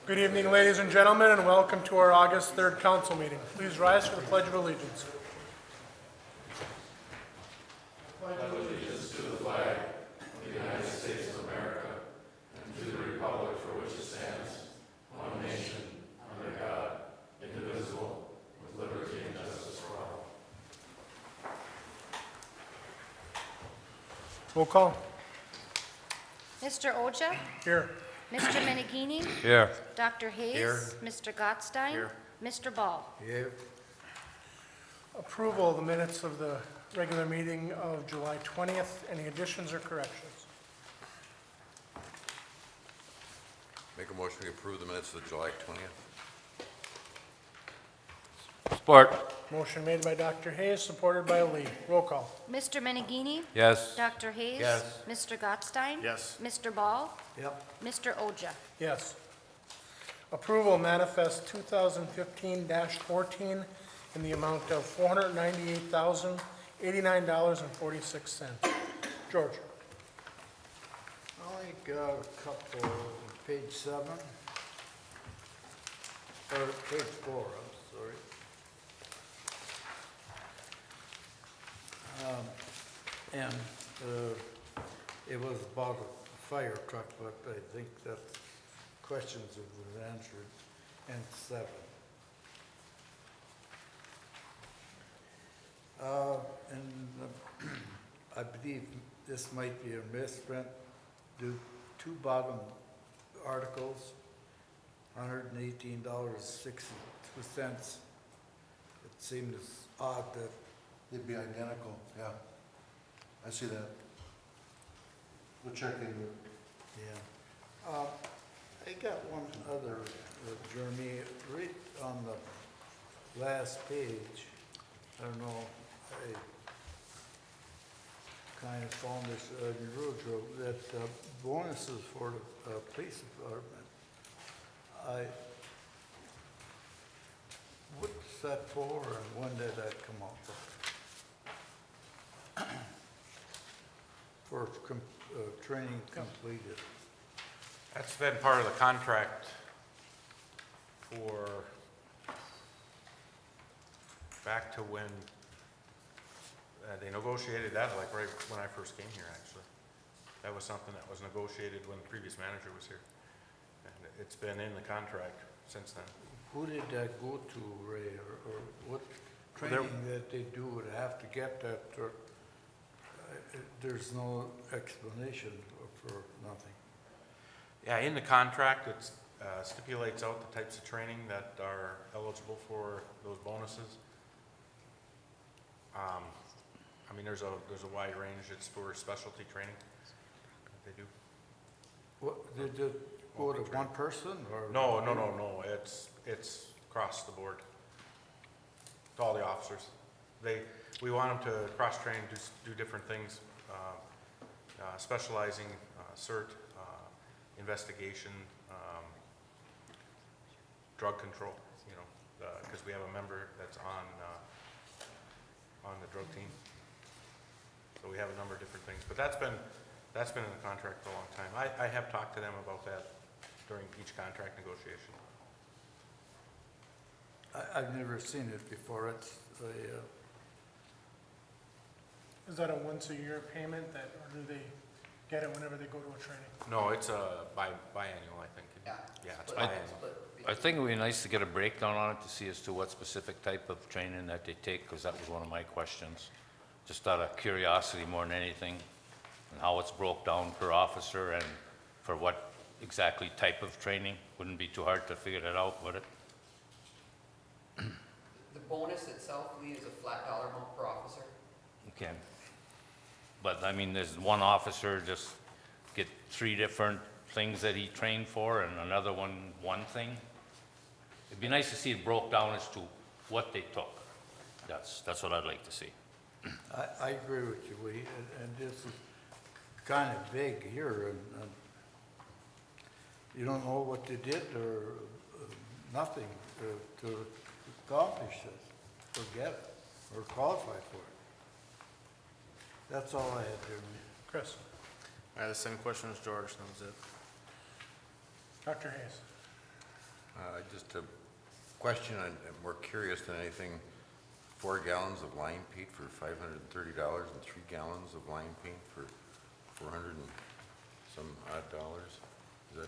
Good evening, ladies and gentlemen, and welcome to our August 3rd council meeting. Please rise for the Pledge of Allegiance. Roll call. Mr. Oja? Here. Mr. Menegini? Here. Dr. Hayes? Here. Mr. Gottstein? Here. Mr. Ball? Here. Approval of the minutes of the regular meeting of July 20th. Any additions or corrections? Make a motion to approve the minutes of the July 20th. Support. Motion made by Dr. Hayes, supported by Lee. Roll call. Mr. Menegini? Yes. Dr. Hayes? Yes. Mr. Gottstein? Yes. Mr. Ball? Yep. Mr. Oja? Yes. Approval manifest 2015-14 in the amount of $498,089.46. George. I only got a couple, page 7, or page 4, I'm sorry. It was about a fire truck, but I think that questions have been answered, and 7. I believe this might be a misprint. Do 2 bottom articles, $118.62. It seems odd that They'd be identical, yeah. I see that. We'll check into it. yeah. I got one other, Jeremy, right on the last page. I don't know, I kind of found this in Rudro, that bonuses for the police department. What's that for and when did that come up? For training completed. That's been part of the contract for back to when they negotiated that, like right when I first came here, actually. That was something that was negotiated when the previous manager was here. And it's been in the contract since then. Who did that go to, Ray, or what training that they do would have to get that, or there's no explanation for nothing? Yeah, in the contract, it stipulates out the types of training that are eligible for those bonuses. I mean, there's a wide range. It's for specialty training that they do. What, did it go to one person, or? No. It's across the board to all the officers. We want them to cross-train, do different things, specializing, CERT, investigation, drug control. You know, because we have a member that's on the drug team. So we have a number of different things, but that's been in the contract for a long time. I have talked to them about that during each contract negotiation. I've never seen it before. It's Is that a once-a-year payment, or do they get it whenever they go to a training? No, it's a biannual, I think. Yeah, it's biannual. I think it would be nice to get a breakdown on it to see as to what specific type of training that they take, because that was one of my questions. Just out of curiosity more than anything, and how it's broke down per officer and for what exactly type of training. Wouldn't be too hard to figure that out, would it? The bonus itself, Lee, is a flat dollar amount per officer. Okay. But I mean, there's one officer just get 3 different things that he trained for and another one thing. It'd be nice to see it broke down as to what they took. That's what I'd like to see. I agree with you, Lee, and this is kind of vague here, and you don't know what they did or nothing to accomplish it, or get it, or qualify for it. That's all I had there. Chris. I had the same question as George, that was it. Dr. Hayes. Just a question, and more curious than anything, 4 gallons of line paint for $530 and 3 gallons of line paint for 400 and some odd dollars? Is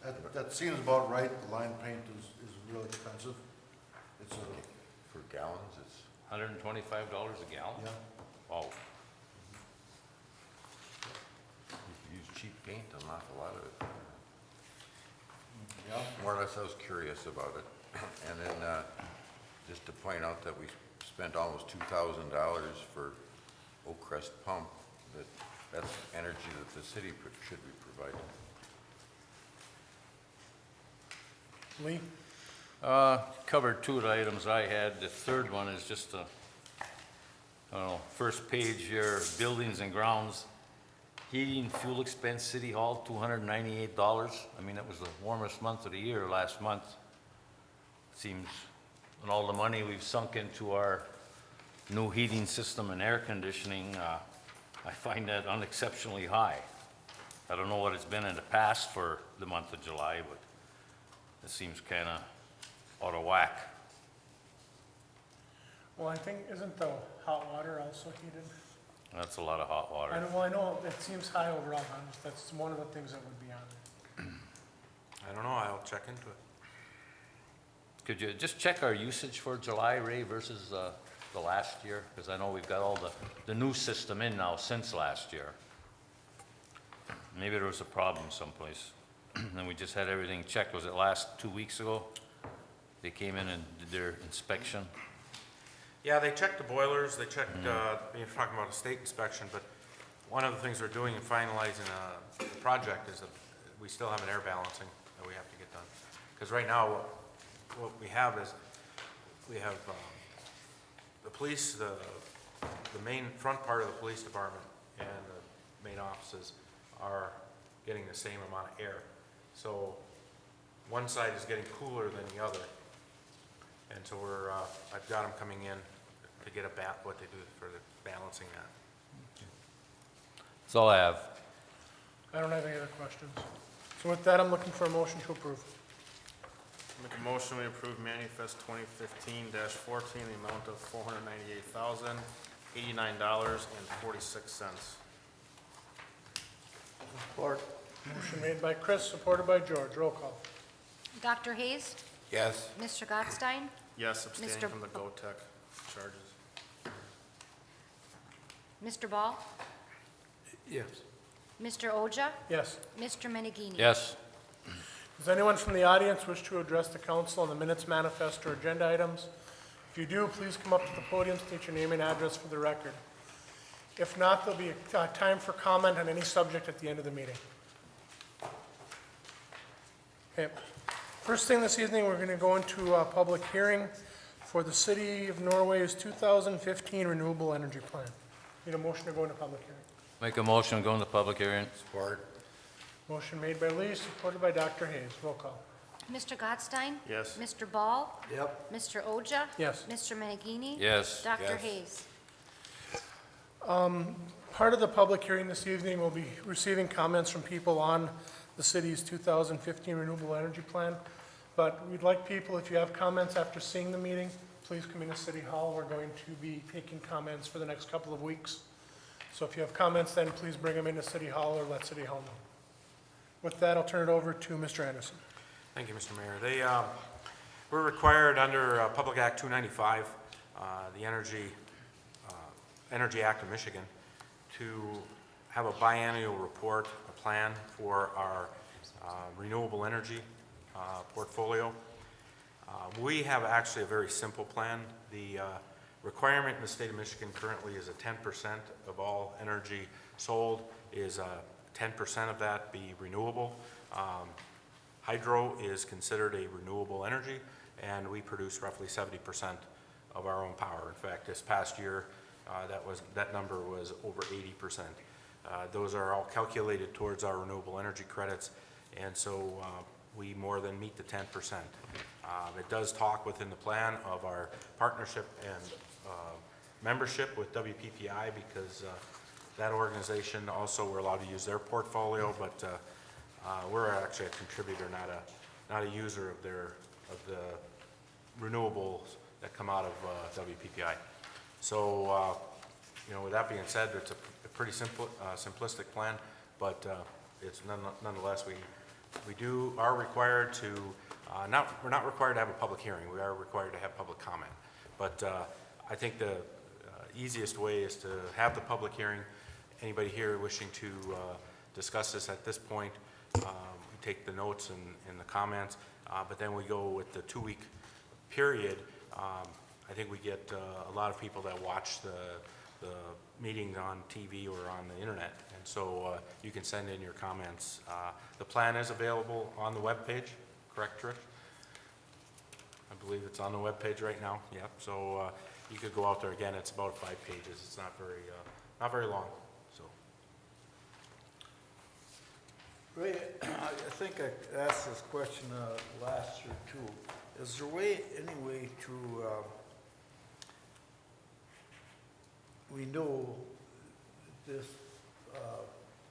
that That seems about right. The line paint is real expensive. It's a, for gallons? It's, $125 a gallon? yeah, Wow. you could use cheap paint, an awful lot of it. yeah. More or less, I was curious about it. And then, just to point out that we spent almost $2,000 for Oak Crest Pump, that's energy that the city should be providing. Lee? Covered 2 of the items I had. The third one is just a, I don't know, first page here, buildings and grounds. Heating, fuel expense, City Hall, $298. I mean, it was the warmest month of the year last month. Seems, and all the money we've sunk into our new heating system and air conditioning, I find that unexceptionally high. I don't know what it's been in the past for the month of July, but it seems kind of out of whack. Well, I think, isn't the hot water also heated? That's a lot of hot water. I know it seems high overall, but that's one of the things that would be on there. I don't know, I'll check into it. Could you just check our usage for July, Ray, versus the last year? Because I know we've got all the new system in now since last year. Maybe there was a problem someplace. And we just had everything checked. Was it last 2 weeks ago? They came in and did their inspection. Yeah, they checked the boilers, they checked, you're talking about a state inspection, but one of the things we're doing in finalizing the project is that we still have an air balancing that we have to get done. Because right now, what we have is, we have the police, the main front part of the police department and the main offices are getting the same amount of air. So one side is getting cooler than the other. And so I've got them coming in to get what they do for the balancing that. That's all I have. I don't have any other questions. So with that, I'm looking for a motion to approve. Make a motion, we approve manifest 2015-14, the amount of $498,089.46. Support. Motion made by Chris, supported by George. Roll call. Dr. Hayes? Yes. Mr. Gottstein? Yes, abstaining Mr. from the GOTEC charges. Mr. Ball? Yes. Mr. Oja? Yes. Mr. Menigini? Yes. Does anyone from the audience wish to address the council on the minutes manifest or agenda items? If you do, please come up to the podium, state your name and address for the record. If not, there'll be a time for comment on any subject at the end of the meeting. Okay. First thing this evening, we're going to go into a public hearing for the City of Norway's 2015 Renewable Energy Plan. Need a motion to go into public hearing. Make a motion, go into public hearing. Support. Motion made by Lee, supported by Dr. Hayes. Roll call. Mr. Gottstein? Yes. Mr. Ball? Yep. Mr. Oja? Yes. Mr. Menigini? Yes. Dr. Yes. Hayes? Part of the public hearing this evening will be receiving comments from people on the city's 2015 Renewable Energy Plan. But we'd like people, if you have comments after seeing the meeting, please come into City Hall. We're going to be taking comments for the next couple of weeks. So if you have comments, then please bring them into City Hall or let City Hall know. With that, I'll turn it over to Mr. Anderson. Thank you, Mr. Mayor. We're required under Public Act 295, the Energy Act of Michigan, to have a biannual report, a plan for our renewable energy portfolio. We have actually a very simple plan. The requirement in the state of Michigan currently is a 10% of all energy sold is 10% of that be renewable. Hydro is considered a renewable energy, and we produce roughly 70% of our own power. In fact, this past year, that number was over 80%. Those are all calculated towards our renewable energy credits, and so we more than meet the 10%. It does talk within the plan of our partnership and membership with WPPI, because that organization also, we're allowed to use their portfolio, but We're actually a contributor, not a user of the renewables that come out of WPPI. So, with that being said, it's a pretty simplistic plan, but it's nonetheless, we are required to, we're not required to have a public hearing, we are required to have public comment. But I think the easiest way is to have the public hearing. Anybody here wishing to discuss this at this point, we take the notes and the comments, but then we go with the 2-week period. I think we get a lot of people that watch the meeting on TV or on the internet, and so you can send in your comments. The plan is available on the webpage, correct, Trish? I believe it's on the webpage right now. Yep. So you could go out there again. It's about 5 pages. It's not very long. So. Ray, I think I asked this question last year too. Is there any way to, we know this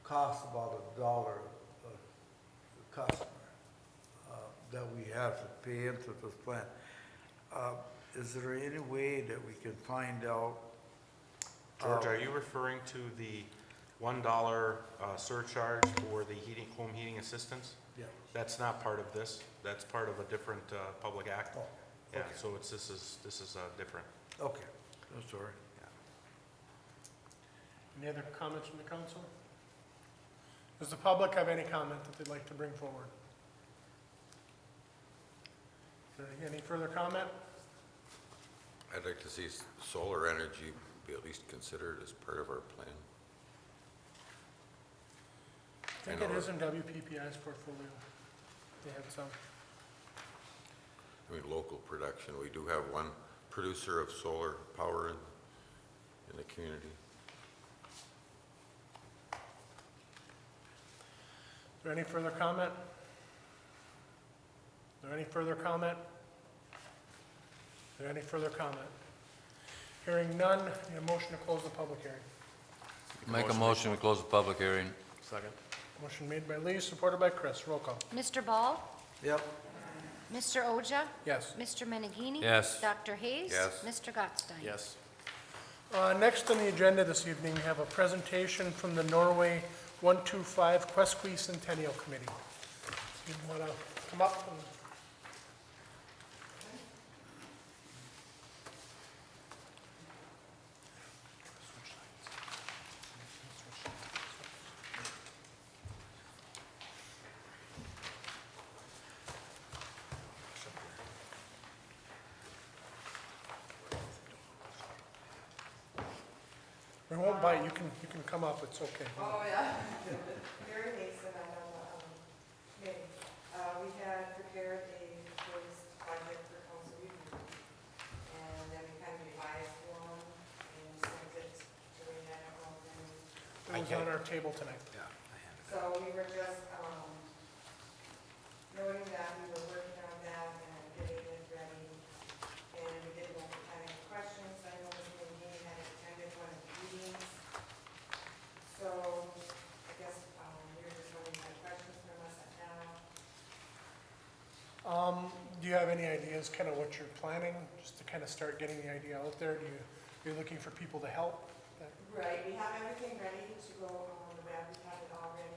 costs about $1 a customer that we have to pay into this plan. Is there any way that we can find out? George, are you referring to the $1 surcharge for the home heating assistance? Yeah. That's not part of this. That's part of a different public act. Oh, Yeah, okay. so this is different. Okay, that's all right. Any other comments from the council? Does the public have any comment that they'd like to bring forward? Is there any further comment? I'd like to see solar energy be at least considered as part of our plan. I think it is in WPPI's portfolio. They had some. I mean, local production. We do have one producer of solar power in the community. Is there any further comment? Is there any further comment? Is there any further comment? Hearing none, need a motion to close the public hearing. Make a motion, we close the public hearing. Second. Motion made by Lee, supported by Chris. Roll call. Mr. Ball? Yep. Mr. Oja? Yes. Mr. Menegini? Yes. Dr. Hayes? Yes. Mr. Gottstein? Yes. Next on the agenda this evening, we have a presentation from the Norway 125 Quesqui Centennial Committee. You want to come up? And we won't bite. You can come up. It's okay. Oh, yeah. Very nice of them. Okay. We had prepared a proposed budget for council review. And then we kind of revised one and sent it to Renee. It was on our table tonight. So we were just, noting that we were working on that and getting it ready. And we didn't know if we had any questions. I know Ms. McGee had attended one of the meetings. So I guess, you're just wondering what questions from us now. Do you have any ideas, kind of what you're planning, just to kind of start getting the idea out there? You're looking for people to help? Right, we have everything ready to go on the web, we have it all ready,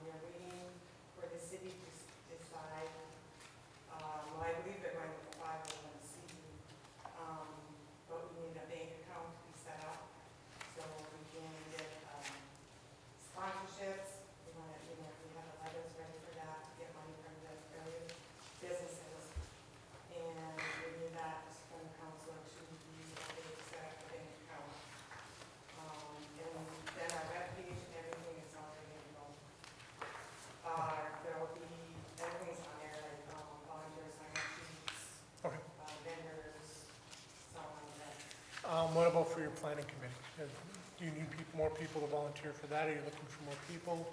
we are waiting for the city to decide. Well, I believe they're going with the 501c, but we need a bank account to be set up, so we can get, sponsorships, we want to, we have the letters ready for that, to get money from the various businesses. And we need that from the council to be able to set up a bank account. And then our webpage and everything is all ready to go. There will be, everything's on there, like, volunteers, sign up sheets, Okay. vendors, so on like that. What about for your planning committee? Do you need more people to volunteer for that? Are you looking for more people?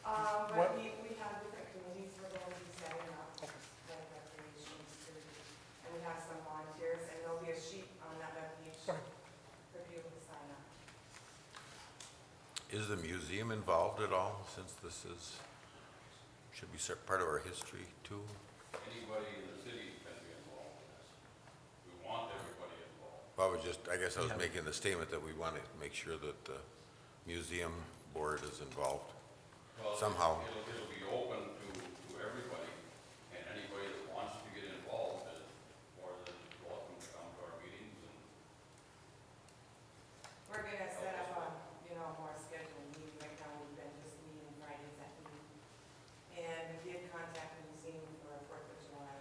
What- But we have different committees we're going to be setting up, Okay. like recreation, security, and we have some volunteers, and there'll be a sheet on that webpage Okay. for people to sign up. Is the museum involved at all, since this should be part of our history too? Anybody in the city can be involved in this. We want everybody involved. Well, I guess I was making the statement that we want to make sure that the museum board is involved somehow. It'll be open to everybody, and anybody that wants to get involved is more than welcome to come to our meetings and We're gonna set up a, more scheduled meeting. Right now, we've been just meeting Fridays at noon. And we did contact the museum for a Fourth of July,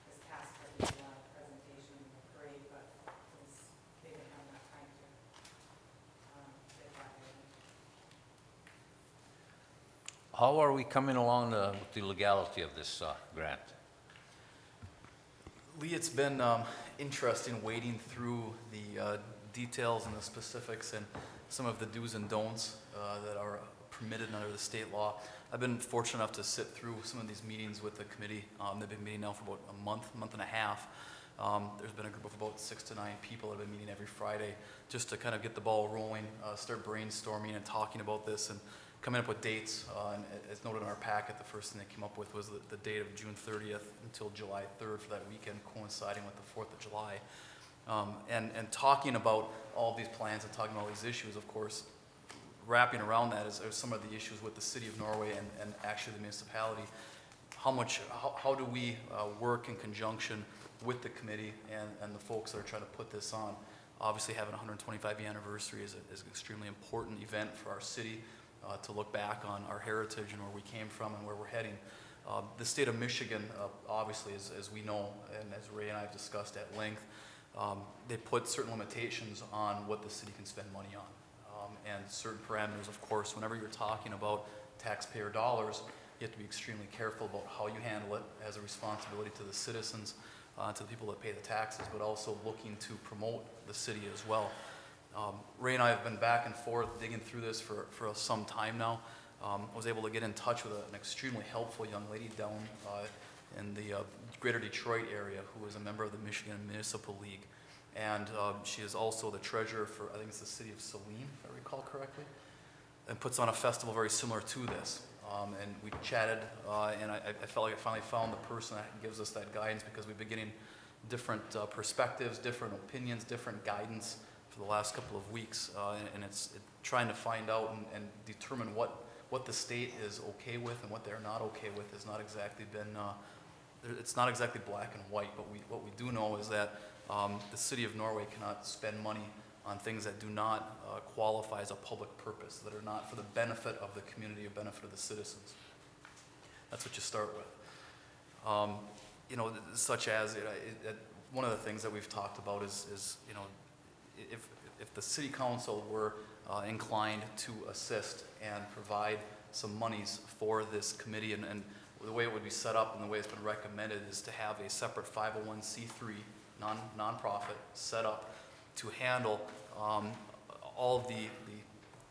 this past Fourth of July presentation in the parade, but since they didn't have enough time to, get that ready. How are we coming along with the legality of this grant? Lee, it's been interesting wading through the details and the specifics and some of the do's and don'ts that are permitted under the state law. I've been fortunate enough to sit through some of these meetings with the committee. They've been meeting now for about a month and a half. There's been a group of about 6 to 9 people that have been meeting every Friday just to kind of get the ball rolling, start brainstorming and talking about this and coming up with dates. And as noted in our packet, the first thing they came up with was the date of June 30th until July 3rd for that weekend, coinciding with the 4th of July. And talking about all these plans and talking about all these issues, of course, wrapping around that is some of the issues with the city of Norway and actually the municipality. How do we work in conjunction with the committee and the folks that are trying to put this on? Obviously, having a 125th anniversary is an extremely important event for our city to look back on our heritage and where we came from and where we're heading. The state of Michigan, obviously, as we know, and as Ray and I have discussed at length, they put certain limitations on what the city can spend money on. And certain parameters, of course, whenever you're talking about taxpayer dollars, you have to be extremely careful about how you handle it as a responsibility to the citizens, to the people that pay the taxes, but also looking to promote the city as well. Ray and I have been back and forth digging through this for some time now. I was able to get in touch with an extremely helpful young lady down in the greater Detroit area who is a member of the Michigan Municipal League. And she is also the treasurer for, I think it's the city of Saline, if I recall correctly, and puts on a festival very similar to this. And we chatted, and I felt like I finally found the person that gives us that guidance, because we've been getting different perspectives, different opinions, different guidance for the last couple of weeks, and it's trying to find out and determine what the state is okay with and what they're not okay with has not exactly been, it's not exactly black and white, but what we do know is that the city of Norway cannot spend money on things that do not qualify as a public purpose, that are not for the benefit of the community or benefit of the citizens. That's what you start with. Such as, one of the things that we've talked about is if the city council were inclined to assist and provide some monies for this committee, and the way it would be set up and the way it's been recommended is to have a separate 501c3 nonprofit set up to handle all of the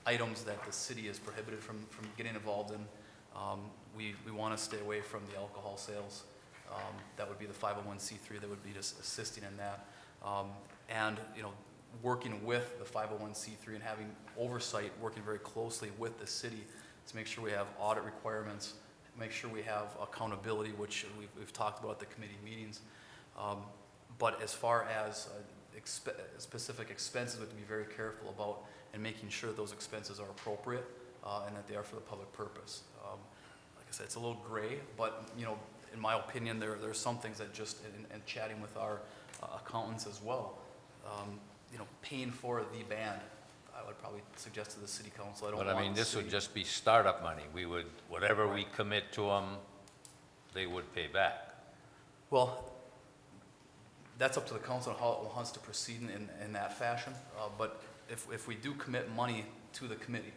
items that the city is prohibited from getting involved in. We want to stay away from the alcohol sales. That would be the 501c3 that would be just assisting in that. And working with the 501c3 and having oversight, working very closely with the city to make sure we have audit requirements, make sure we have accountability, which we've talked about at the committee meetings. But as far as specific expenses, we have to be very careful about and making sure those expenses are appropriate and that they are for the public purpose. Like I said, it's a little gray, but in my opinion, there are some things that just, and chatting with our accountants as well, paying for the band, I would probably suggest to the city council. But I mean, this would just be startup money. We would, whatever we commit to them, they would pay back. Well, that's up to the council and how it wants to proceed in that fashion. But if we do commit money to the committee,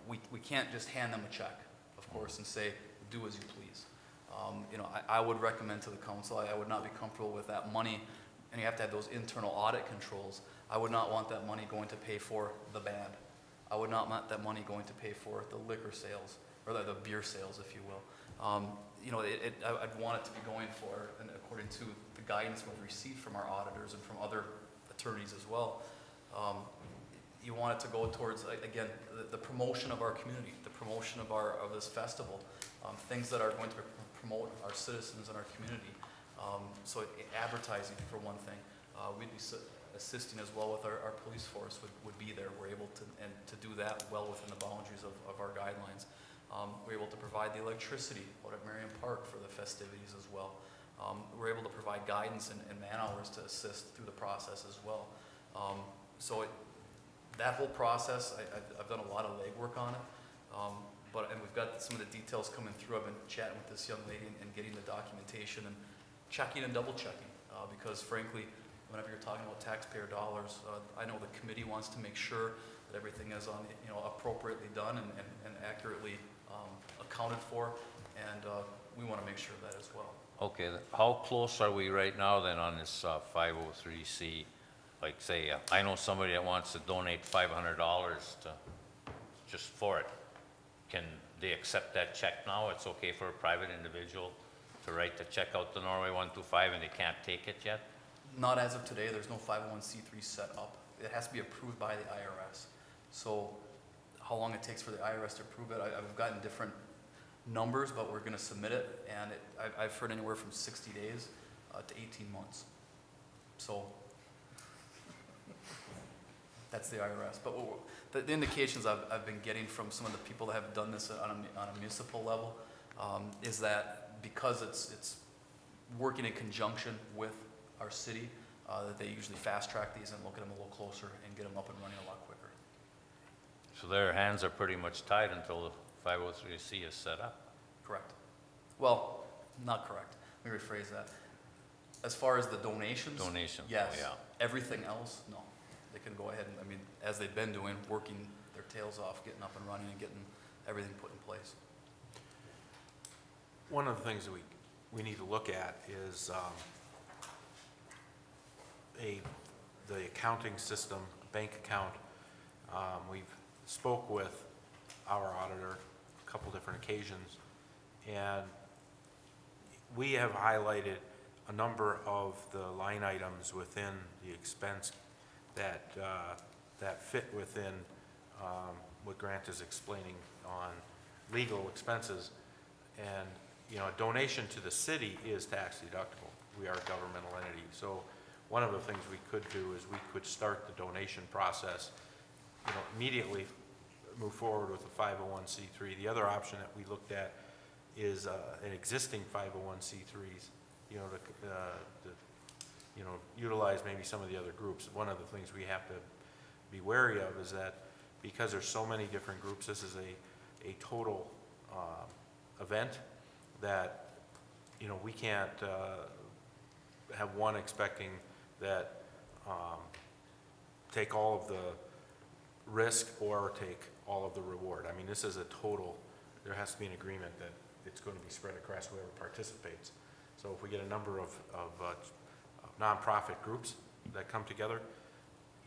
we can't just hand them a check, of course, and say, do as you please. I would recommend to the council, I would not be comfortable with that money, and you have to have those internal audit controls. I would not want that money going to pay for the band. I would not want that money going to pay for the liquor sales, or the beer sales, if you will. I'd want it to be going for, and according to the guidance we've received from our auditors and from other attorneys as well, you want it to go towards, again, the promotion of our community, the promotion of this festival, things that are going to promote our citizens and our community. So advertising for one thing, we'd be assisting as well with our police force would be there. We're able to do that well within the boundaries of our guidelines. We're able to provide the electricity out at Marion Park for the festivities as well. We're able to provide guidance and man hours to assist through the process as well. That whole process, I've done a lot of legwork on it, and we've got some of the details coming through. I've been chatting with this young lady and getting the documentation and checking and double checking, because frankly, whenever you're talking about taxpayer dollars, I know the committee wants to make sure that everything is appropriately done and accurately accounted for, and we want to make sure of that as well. Okay, how close are we right now then on this 503C? Like say, I know somebody that wants to donate $500 just for it. Can they accept that check now? It's okay for a private individual to write the check out to Norway 125 and they can't take it yet? Not as of today. There's no 501c3 set up. It has to be approved by the IRS. So how long it takes for the IRS to approve it, I've gotten different numbers, but we're going to submit it, and I've heard anywhere from 60 days to 18 months. So that's the IRS. But the indications I've been getting from some of the people that have done this on a municipal level is that because it's working in conjunction with our city, that they usually fast track these and look at them a little closer and get them up and running a lot quicker. So their hands are pretty much tied until the 503C is set up? Correct. Well, not correct. Let me rephrase that. As far as the donations? Donations, oh, yes. yeah. Everything else, no. They can go ahead and, as they've been doing, working their tails off, getting up and running and getting everything put in place. One of the things that we need to look at is the accounting system, bank account. We've spoke with our auditor a couple different occasions, and we have highlighted a number of the line items within the expense that fit within what Grant is explaining on legal expenses. And a donation to the city is tax deductible. We are a governmental entity, so one of the things we could do is we could start the donation process, immediately move forward with a 501c3. The other option that we looked at is an existing 501c3s, to utilize maybe some of the other groups. One of the things we have to be wary of is that because there's so many different groups, this is a total event that, we can't have one expecting that take all of the risk or take all of the reward. This is a total, there has to be an agreement that it's going to be spread across whoever participates. So if we get a number of nonprofit groups that come together,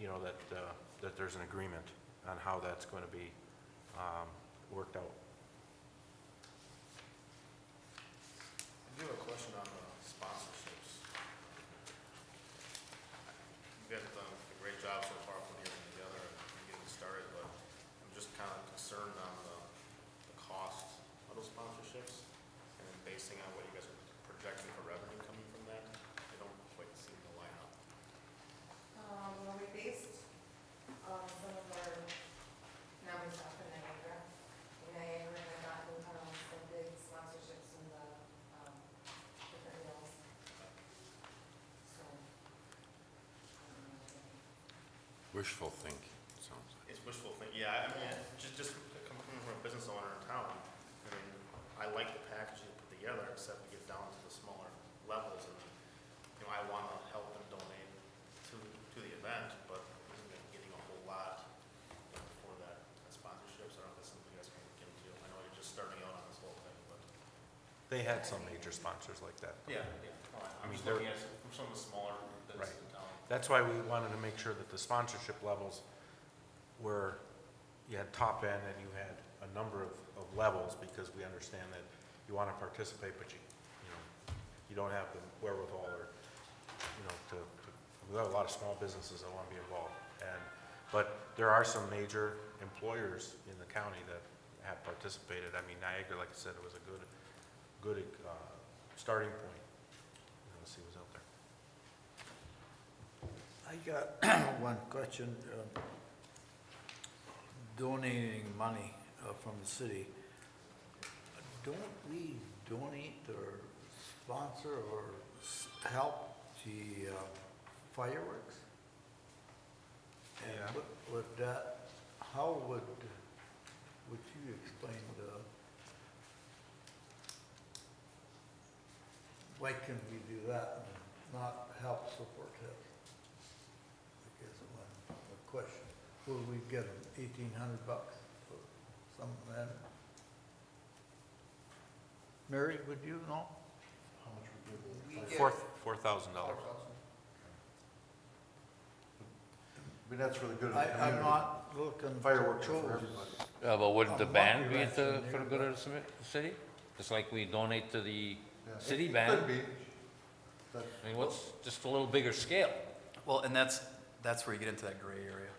that there's an agreement on how that's going to be worked out. I do have a question on the sponsorships. You guys have done a great job so far putting everything together and getting started, but I'm just kind of concerned on the cost of those sponsorships and then basing on what you guys are projecting for revenue coming from that. They don't quite seem to line up. Well, we based some of our numbers off in Niagara. In Niagara, I got some big sponsorships in the different hills. So, Wishful thinking, sounds like. It's wishful thinking. Yeah, just coming from a business owner in town, I like the package you put together, except we get down to the smaller levels, and I want to help and donate to the event, but isn't getting a whole lot for that sponsorships. I don't know if that's something you guys can look into. I know you're just starting out on this whole thing, but They had some major sponsors like that. yeah. I'm just looking at some of the smaller businesses in town. That's why we wanted to make sure that the sponsorship levels were, you had top end and you had a number of levels, because we understand that you want to participate, but you don't have the wherewithal, or, we have a lot of small businesses that want to be involved. And But there are some major employers in the county that have participated. I mean, Niagara, like I said, it was a good starting point. See what's out there. I got one question. Donating money from the city, don't we donate or sponsor or help the fireworks? Yeah. And with that, how would you explain why can we do that and not help support it? I guess one question. Will we get them $1,800 for some of that? Mary, would you know? How much would We be get $4,000. $4,000. I mean, that's really good in the I'm community. not looking. Fireworks are for for chores. everybody. Yeah, but wouldn't the On band Monkey be Ranch in for the there, good of the city? Just like we donate to the Yeah, city it band? could be. That- I mean, what's, just a little bigger scale? Well, and that's where you get into that gray area.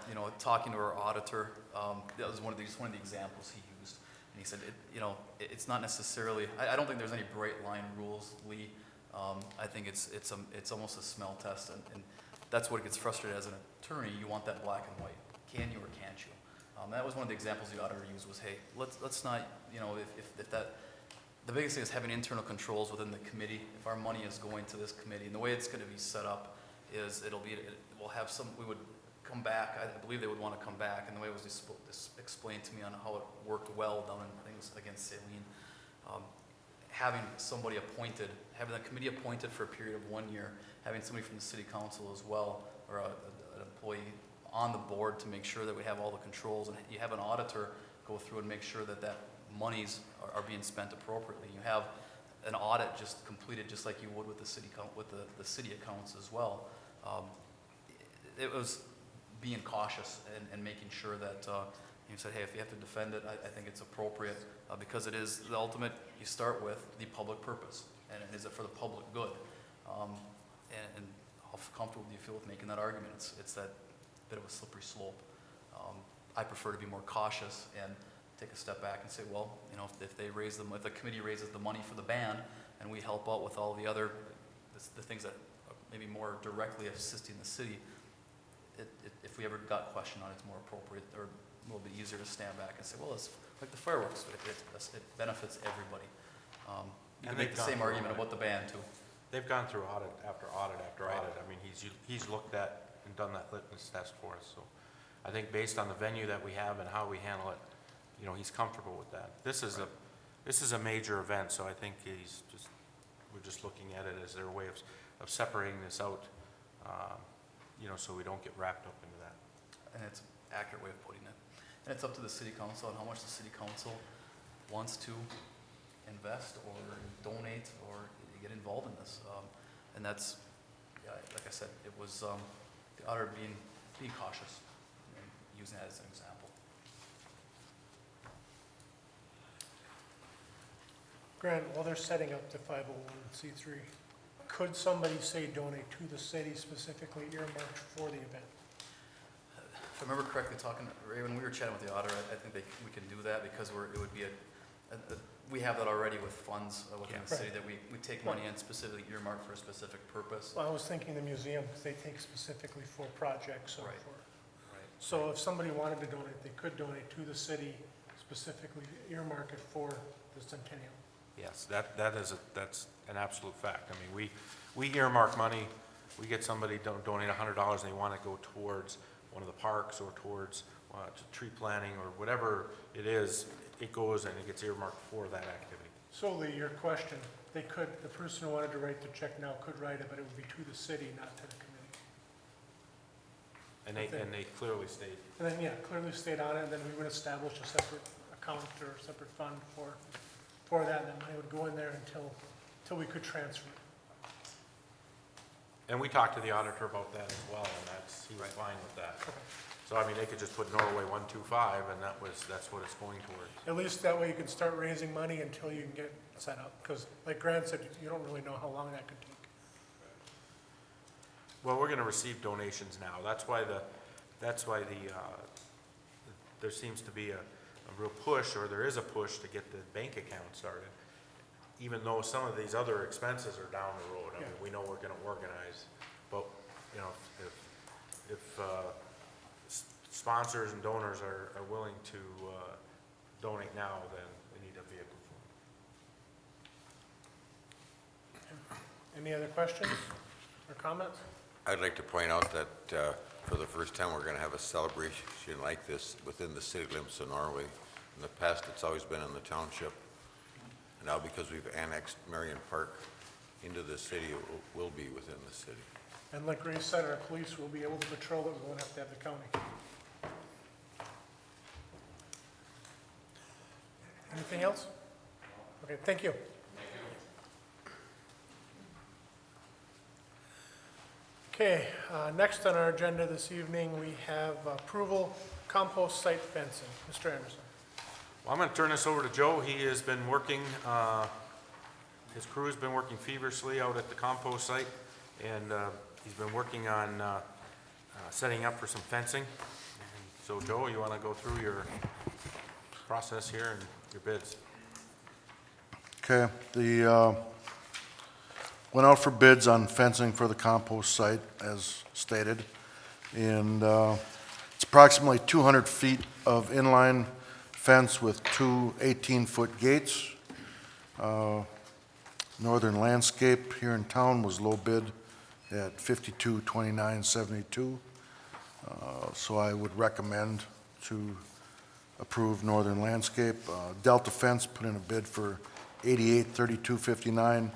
You know, talking to our auditor, that was one of the examples he used. And he said, it's not necessarily, I don't think there's any bright line rules, Lee. I think it's almost a smell test, and that's what gets frustrated as an attorney. You want that black and white. Can you or can't you? That was one of the examples the auditor used was, hey, let's not, if that, the biggest thing is having internal controls within the committee. If our money is going to this committee, and the way it's going to be set up is we'll have we would come back, I believe they would want to come back, and the way it was explained to me on how it worked well down in things against Saline, having somebody appointed, having a committee appointed for a period of 1 year, having somebody from the city council as well, or an employee on the board to make sure that we have all the controls, and you have an auditor go through and make sure that monies are being spent appropriately. You have an audit just completed just like you would with the city the city accounts as well. It was being cautious and making sure that you said, hey, if you have to defend it, I think it's appropriate because it is the ultimate. You start with the public purpose, and is it for the public good? And how comfortable do you feel with making that argument? It's that bit of a slippery slope. I prefer to be more cautious and take a step back and say, well, if the committee raises the money for the band, and we help out with all the other the things that are maybe more directly assisting the city, if we ever got questioned on it, it's more appropriate or a little bit easier to stand back and say, well, it's like the fireworks, it benefits everybody. You can And make they've the same gone through argument audit. about the band too. They've gone through audit after audit after Right. audit. I mean, he's looked at and done that litmus test for us. So I think based on the venue that we have and how we handle it, he's comfortable with that. This is a major event, so I think we're just looking at it as their way of separating this out, so we don't get wrapped up into that. And it's an accurate way of putting it. And it's up to the city council on how much the city council wants to invest or donate or get involved in this. And that's, like I said, it was the auditor being cautious and using that as an example. Grant, while they're setting up the 501c3, could somebody say donate to the city specifically earmarked for the event? If I remember correctly, Ray, when we were chatting with the auditor, I think we can do that because it would be we have that already with funds within the city that we take money in specifically earmarked for a specific purpose. Well, I was thinking the museum, because they take specifically for projects or Right. for. Right. So if somebody wanted to donate, they could donate to the city, specifically earmark it for the centennial. Yes, that's an absolute fact. I mean, we earmark money. We get somebody donate $100 and they want to go towards one of the parks or towards tree planting or whatever it is. It goes and it gets earmarked for that activity. So Lee, your question, the person who wanted to write the check now could write it, but it would be to the city, not to the committee. And they clearly state. And then, clearly state on it, and then we would establish a separate account or a separate fund for that, and then money would go in there until we could transfer it. And we talked to the auditor about that as well, and he was fine with that. So, I mean, they could just put Norway 125, and that's what it's going towards. At least that way you can start raising money until you can get set up, because like Grant said, you don't really know how long that could take. Well, we're going to receive donations now. That's why that's why there seems to be a real push, or there is a push to get the bank account started, even though some of these other expenses are down the road. I mean, we know we're gonna organize, but, you know, if sponsors and donors are willing to donate now, then we need a vehicle for them. Any other questions or comments? I'd like to point out that for the first time, we're going to have a celebration like this within the city limits of Norway. In the past, it's always been in the township. And now, because we've annexed Marion Park into the city, it will be within the city. And like Ray said, our police will be able to patrol it, we won't have to have the county. Anything else? Okay, thank you. Okay, next on our agenda this evening, we have approval compost site fencing. Mr. Anderson. Well, I'm going to turn this over to Joe. He has been working, his crew has been working feverishly out at the compost site, and he's been working on setting up for some fencing. And so, Joe, you want to go through your process here and your bids? Okay, went out for bids on fencing for the compost site, as stated, and it's approximately 200 feet of inline fence with two 18-foot gates. Northern Landscape here in town was low bid at $52,2972. So I would recommend to approve Northern Landscape. Delta Fence put in a bid for $88,3259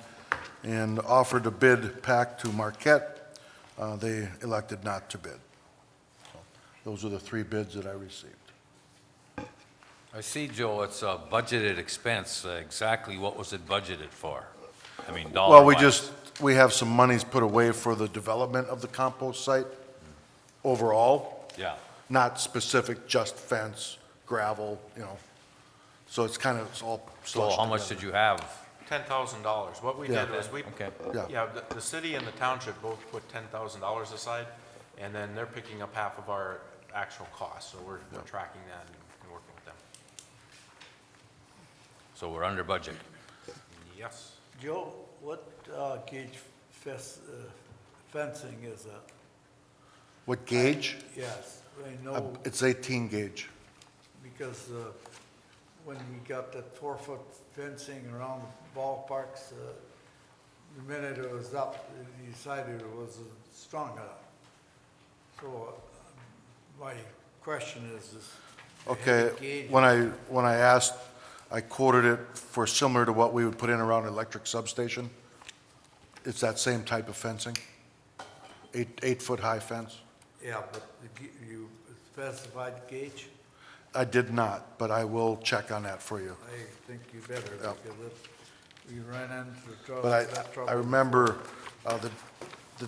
and offered a bid pack to Marquette. They elected not to bid. So those are the three bids that I received. I see, Joe, it's a budgeted expense. Exactly what was it budgeted for? I mean, Well, dollar-wise. we have some monies put away for the development of the compost site overall, Yeah. not specific, just fence, gravel, you know. So it's kind of, it's all So slushed how much together. did you have? $10,000. What we Yeah. did is we, Okay. Yeah. the city and the township both put $10,000 aside, and then they're picking up half of our actual costs, so we're tracking that and working with them. So we're under budget. Yes. Joe, what gauge fencing is that? What gauge? Yes, I know, It's 18 gauge. because when we got that 4-foot fencing around the ballparks, the minute it was up, you decided it was strong enough. So my question is Okay, gauge. when I asked, I quoted it for similar to what we would put in around an electric substation. It's that same type of fencing, 8-foot high fence. Yeah, but you specified gauge? I did not, but I will check on that for you. I think you better, Yeah. because we ran into trouble. But that trouble I remember the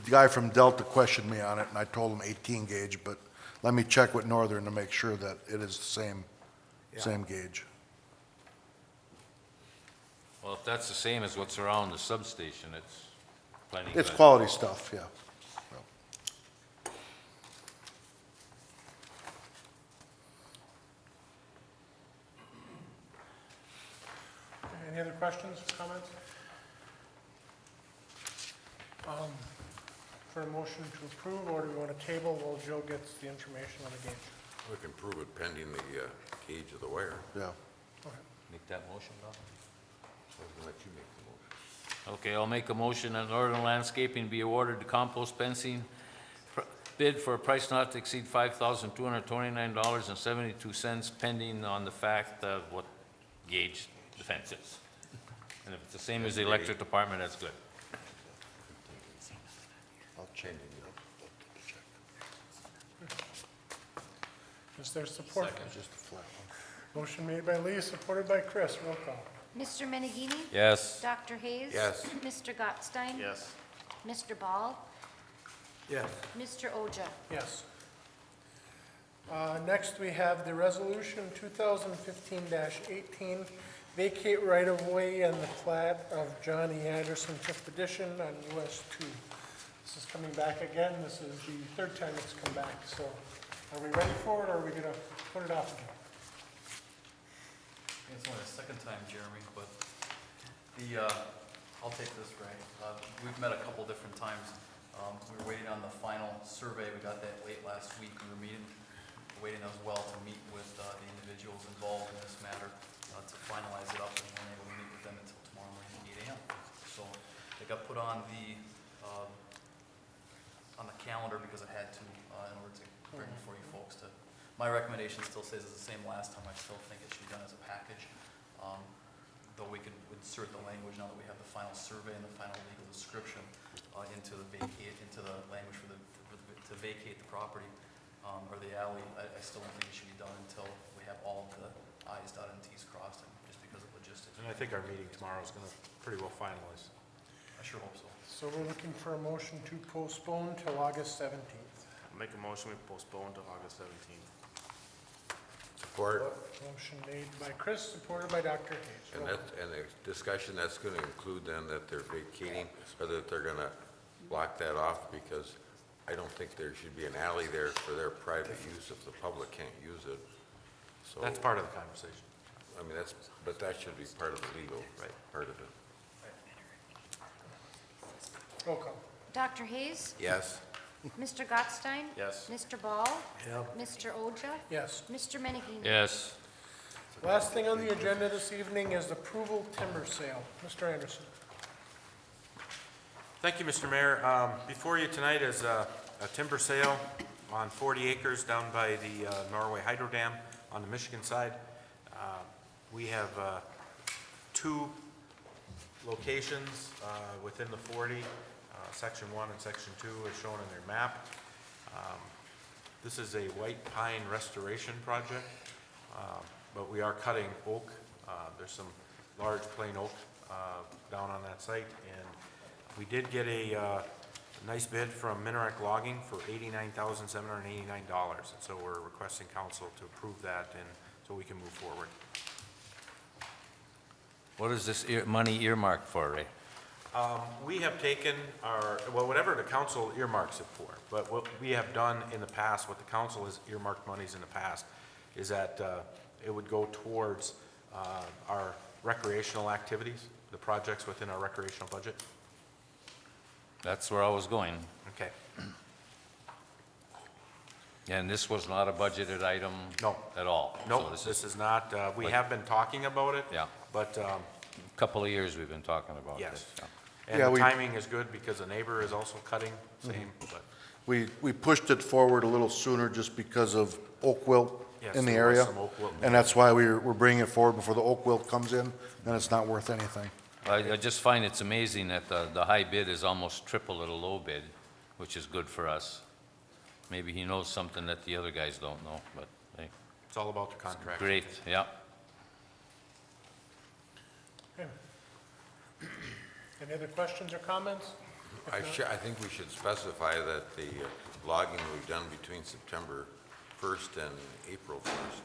guy from Delta questioned me on it, and I told him 18 gauge, but let me check with Northern to make sure that it is the same gauge. Well, if that's the same as what's around the substation, it's plenty It's good. quality stuff, yeah. Any other questions, comments? For a motion to approve, or do we want to table while Joe gets the information on the gauge? We can prove it pending the gauge of the wire. Yeah. Make that motion, Bob? I was gonna let you make the motion. Okay, I'll make a motion that Northern Landscaping be awarded the compost fencing bid for a price not to exceed $5,229.72 pending on the fact of what gauge the fence is. And if it's the same as the electric department, that's good. I'll change it. Is there support? Just a flat one. Motion made by Lee, supported by Chris. Roll call. Mr. Menegini? Yes. Dr. Hayes? Yes. Mr. Gottstein? Yes. Mr. Ball? Yes, Mr. Oja? Yes. Next, we have the resolution 2015-18, vacate right-of-way and the plat of John E. Anderson, 5th edition on US 2. This is coming back again. This is the third time it's come back, so Are we ready for it, or are we gonna put it off again? It's only the second time, Jeremy, but I'll take this, Ray. We've met a couple different times. We were waiting on the final survey. We got that late last week. We were waiting as well to meet with the individuals involved in this matter to finalize it up, and we weren't able to meet with them until tomorrow morning at 8 a.m. So it got put on the calendar because I had to in order to bring before you folks to. My recommendation still stays as the same last time. I still think it should be done as a package. Though we could insert the language now that we have the final survey and the final legal description into the language to vacate the property or the alley. I still don't think it should be done until we have all of the i's dotted and t's crossed, just because of logistics. And I think our meeting tomorrow is gonna pretty well finalize. I sure hope so. So we're looking for a motion to postpone till August 17th. Make a motion, we postpone to August 17th. Support. Motion made by Chris, supported by Dr. Hayes. And Roll that, and the discussion, that's gonna include then that they're vacating, or that they're gonna block that off, because I don't think there should be an alley there for their private use if the public can't use it. So, That's part of the conversation. I mean, but that should be part of the legal, part of it. Roll call. Dr. Hayes, Yes? Mr. Gottstein, Yes. Mr. Ball, Yeah. Mr. Oja, Yes. Mr. Menigino. Yes. Last thing on the agenda this evening is approval timber sale. Mr. Anderson. Thank you, Mr. Mayor. Before you tonight is a timber sale on 40 acres down by the Norway Hydro Dam on the Michigan side. We have two locations within the 40. Section 1 and Section 2 is shown in their map. This is a white pine restoration project, but we are cutting oak. There's some large plain oak down on that site, and we did get a nice bid from Minarek Logging for $89,789, and so we're requesting council to approve that, and so we can move forward. What is this money earmarked for, Ray? We have taken whatever the council earmarks it for, but what we have done in the past, what the council has earmarked monies in the past, is that it would go towards our recreational activities, the projects within our recreational budget. That's where I was going. Okay. And this was not a budgeted item? No. At all? No, So this is not, we have been talking about it. Yeah. But, Couple of years we've been talking about yes. this. Yeah. And Yeah, the we- timing is good because the neighbor is also cutting, same, but, We pushed it forward a little sooner just because of oak wilt yes. in the there was area. some oak wilt. And that's why we're bringing it forward before the oak wilt comes in, then it's not worth anything. I just find it's amazing that the high bid is almost triple of the low bid, which is good for us. Maybe he knows something that the other guys don't know, but hey, It's all about the contract. great, yeah. Okay. Any other questions or comments? I think we should specify that the logging will be done between September 1st and April 1st.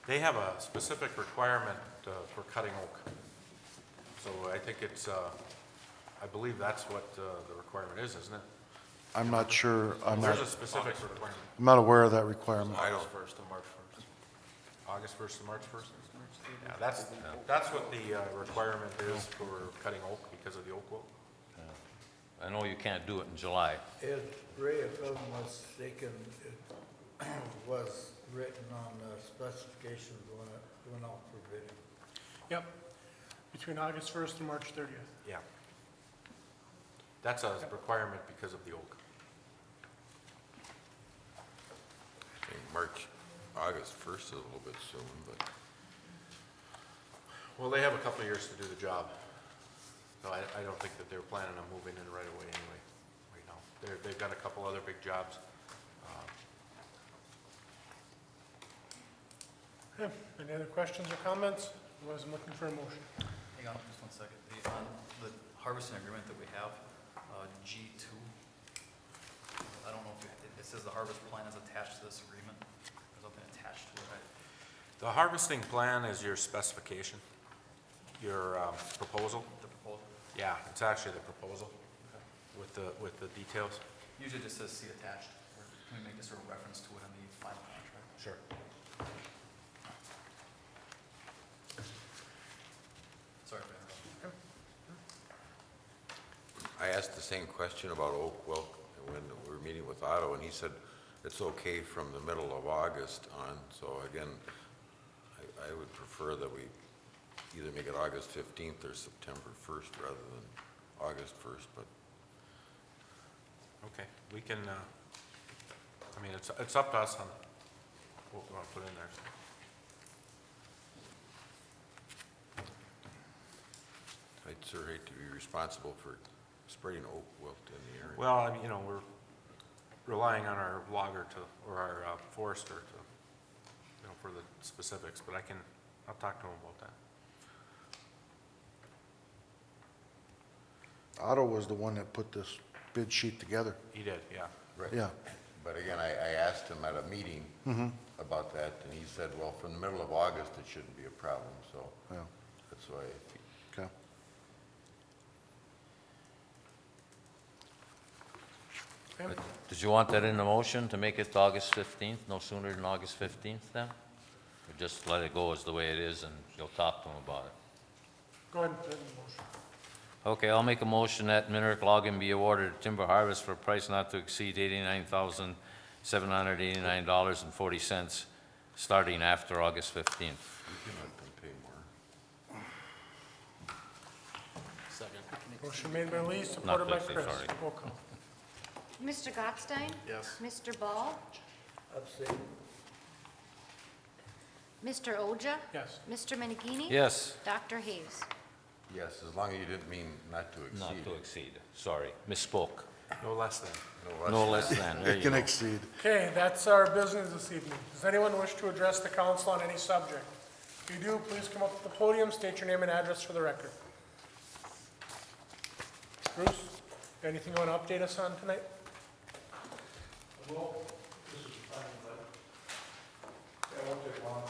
They have a specific requirement for cutting oak. So I think it's, I believe that's what the requirement is, isn't it? I'm not sure, There's a specific requirement. I'm not aware of that requirement. I don't, August 1st to March 1st. August 1st to March 1st? Yeah, that's what the requirement is for cutting oak because of the oak wilt. I know you can't do it in July. Ray, if I'm mistaken, it was written on the specifications when it went out for bidding. Yep. Between August 1st and March 30th. Yeah. That's a requirement because of the oak. I think August 1st is a little bit soon, but Well, they have a couple of years to do the job. So I don't think that they're planning on moving in right away anyway, right now. They've got a couple other big jobs. Okay. Any other questions or comments? Otherwise, I'm looking for a motion. Hang on just 1 second. On the harvesting agreement that we have, G2, I don't know if it says the harvest plan is attached to this agreement. There's nothing attached to it. The harvesting plan is your specification, your proposal. The proposal. Yeah, it's actually the proposal with the details. Usually it just says see attached. can we make a sort of reference to it on the final contract? Sure. Sorry for interrupting. I asked the same question about Oakwell when we were meeting with Otto, and he said it's okay from the middle of August on. So again, I would prefer that we either make it August 15th or September 1st rather than August 1st, but Okay, we can, I mean, it's up to us on what we want to put in there. I'd sure hate to be responsible for spreading oak wilt in the area. Well, I mean, you know, we're relying on our logger to, or our forester to, you know, for the specifics, but I'll talk to him about that. Otto was the one that put this bid sheet together. He did, yeah. Right. Yeah. But again, I asked him at a meeting about that, and he said, well, from the middle of August, it shouldn't be a problem, so Yeah, that's why. okay. Okay. Did you want that in the motion to make it August 15th, no sooner than August 15th then? Or just let it go as the way it is and you'll talk to them about it? Go ahead and put it in the motion. Okay, I'll make a motion that Minerick Logging be awarded timber harvest for a price not to exceed $89,789.40, starting after August 15th. We can let them pay more. Second. Motion made by Lee, supported by Not Chris. Christie, sorry. Roll call. Mr. Gottstein? Yes. Mr. Ball? Abstain. Mr. Oja? Yes. Mr. Menegini? Yes, Dr. Hayes? Yes, as long as you didn't mean not to exceed. not to exceed, sorry, misspoke. No less than. No less than, there It you can go. exceed. Okay, that's our business this evening. Does anyone wish to address the council on any subject? If you do, please come up to the podium, state your name and address for the record. Bruce, anything you want to update us on tonight? Well, this is fine, but I won't take long.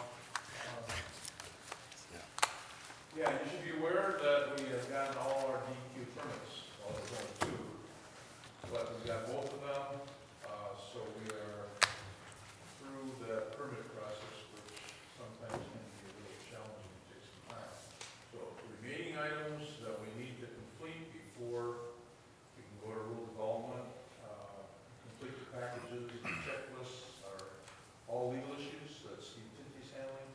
Yeah, you should be aware that we have gotten all our DEQ permits, well, there's only two, but we got both of them, so we are through the permit process, which sometimes can be a little challenging, it takes some time. So remaining items that we need to complete before we can go to rule development, complete the packages, the checklists are all legal issues that Steve Tinty's handling.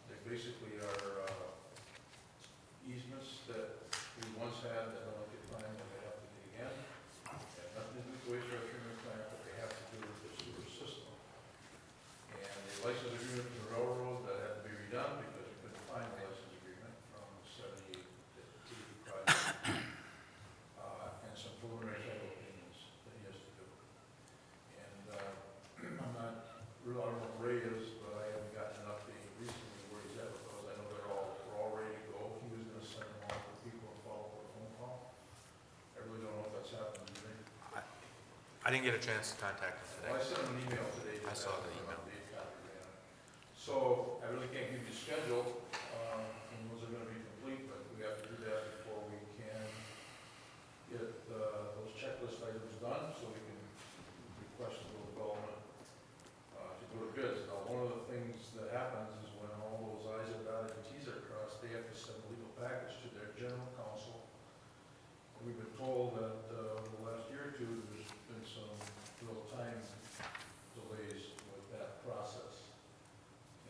They basically are easements that we once had that don't get time and they have to do again. Have nothing to do with the wastewater treatment plant, but they have to do with the sewer system. And the license agreement for the railroad that had to be redone because we couldn't find the license agreement from the 78 project. And some preliminary title opinions that he has to do. And I'm not, I don't know if Ray is, but I haven't gotten an update recently where he's at with those. I know we're all ready to go. He was gonna send them off to people and follow up with a phone call. I really don't know if that's happened today. I didn't get a chance to contact him Well, I today. sent him an email today. I saw the email. So I really can't give you a schedule, when those are gonna be complete, but we have to do that before we can get, those checklist items done, so we can request a little development, to go to bids. Now, one of the things that happens is when all those i's are dotted and t's are crossed, they have to send a legal package to their general counsel. And we've been told that, over the last year or two, there's been some real time delays with that process.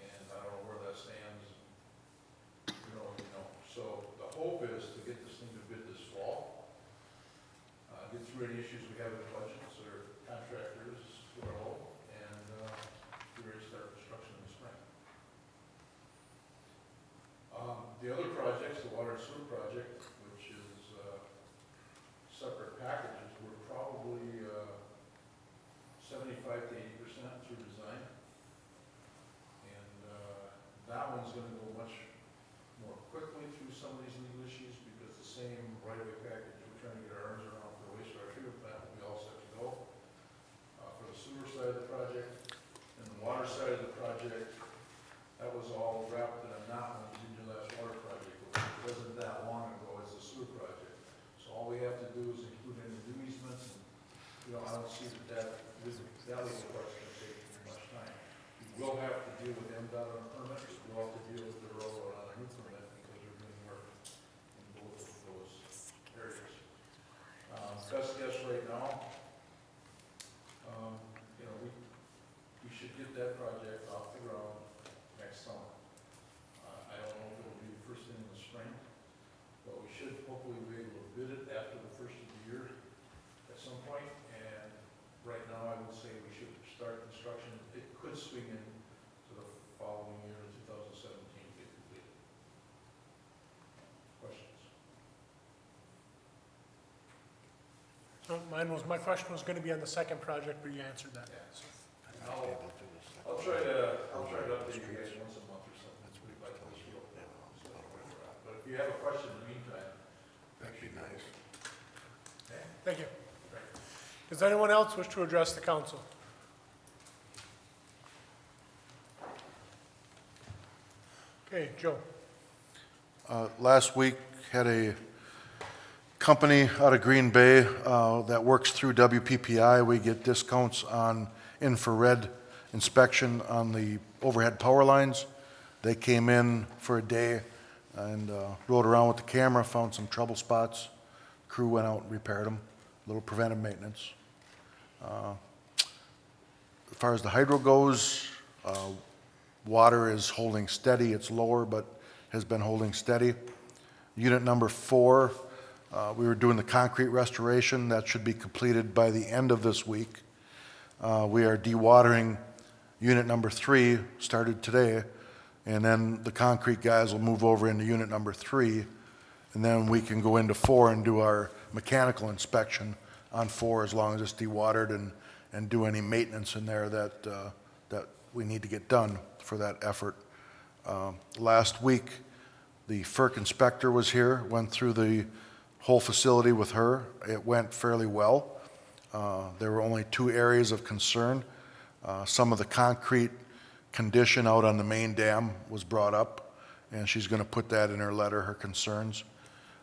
And I don't know where that stands. So the hope is to get this thing to bid this fall, get through any issues we have with budgets or contractors who are low, and be ready to start construction in the spring. The other projects, the water and sewer project, which is separate packages, we're probably 75 to 80% through design. And that one's gonna go much more quickly through some of these legal issues because the same right-of-way package we're trying to get our arms around for the wastewater treatment plant will be all set to go. For the sewer side of the project and the water side of the project, that was all wrapped in a knot when we did your last water project. It wasn't that long ago as the sewer project. So all we have to do is include any new easements and, I don't see that bid it after the first of the year at some point, and right now I would say we should start construction. It could swing in to the following year in 2017 to get completed. Questions? So my question was gonna be on the second project, but you answered that. So, I'll try to update you guys once a month or something. We'd like to see what where we're at. But if you have a question in the meantime, That'd be nice. Thank you. Does anyone else wish to address the council? Okay, Joe. Last week, had a company out of Green Bay that works through WPPI. We get discounts on infrared inspection on the overhead power lines. They came in for a day and rode around with the camera, found some trouble spots. Crew went out and repaired them, a little preventive maintenance. As far as the hydro goes, water is holding steady. It's lower, but has been holding steady. Unit number 4, we were doing the concrete restoration. That should be completed by the end of this week. We are dewatering unit number 3, started today, and then the concrete guys will move over into unit number 3, and then we can go into 4 and do our mechanical inspection on 4 as long as it's dewatered and do any maintenance in there that we need to get done for that effort. Last week, the FERC inspector was here, went through the whole facility with her. It went fairly well. There were only 2 areas of concern. Some of the concrete condition out on the main dam was brought up, and she's going to put that in her letter, her concerns.